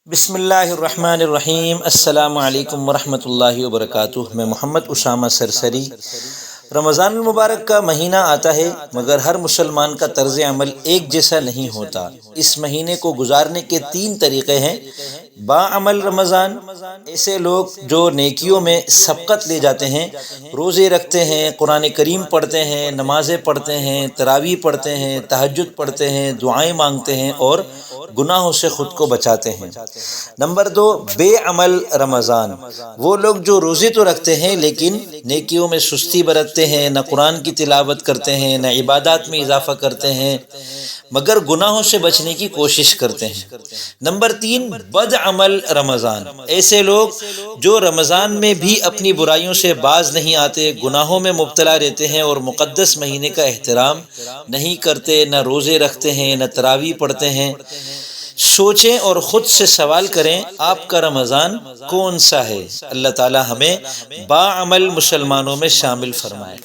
بسم اللہ الرحمن الرحیم۔ السلام علیکم ورحمۃ اللہ وبرکاتہ۔ میں محمد اسامہ سرسری۔ رمضان المبارک کا مہینہ آتا ہے مگر ہر مسلمان کا طرز عمل ایک جیسا نہیں ہوتا۔ اس مہینے کو گزارنے کے 3 طریقے ہیں۔ باعمل رمضان، ایسے لوگ جو نیکیوں میں سبقت لے جاتے ہیں، روزے رکھتے ہیں، قرآن کریم پڑھتے ہیں، نمازیں پڑھتے ہیں، تراویح پڑھتے ہیں، تہجد پڑھتے ہیں، دعائیں مانگتے ہیں اور گناہوں سے خود کو بچاتے ہیں۔ نمبر 2، بے عمل رمضان، وہ لوگ جو روزے تو رکھتے ہیں لیکن نیکیوں میں سستی برتتے ہیں، نہ قرآن کی تلاوت کرتے ہیں، نہ عبادات میں اضافہ کرتے ہیں، مگر گناہوں سے بچنے کی کوشش کرتے ہیں۔ نمبر 3، بد عمل رمضان، ایسے لوگ جو رمضان میں بھی اپنی برائیوں سے باز نہیں آتے، گناہوں میں مبتلا رہتے ہیں اور مقدس مہینے کا احترام نہیں کرتے، نہ روزے رکھتے ہیں، نہ تراویح پڑھتے ہیں۔ سوچیں اور خود سے سوال کریں آپ کا رمضان کون سا ہے۔ اللہ تعالی ہمیں باعمل مسلمانوں میں شامل فرمائے۔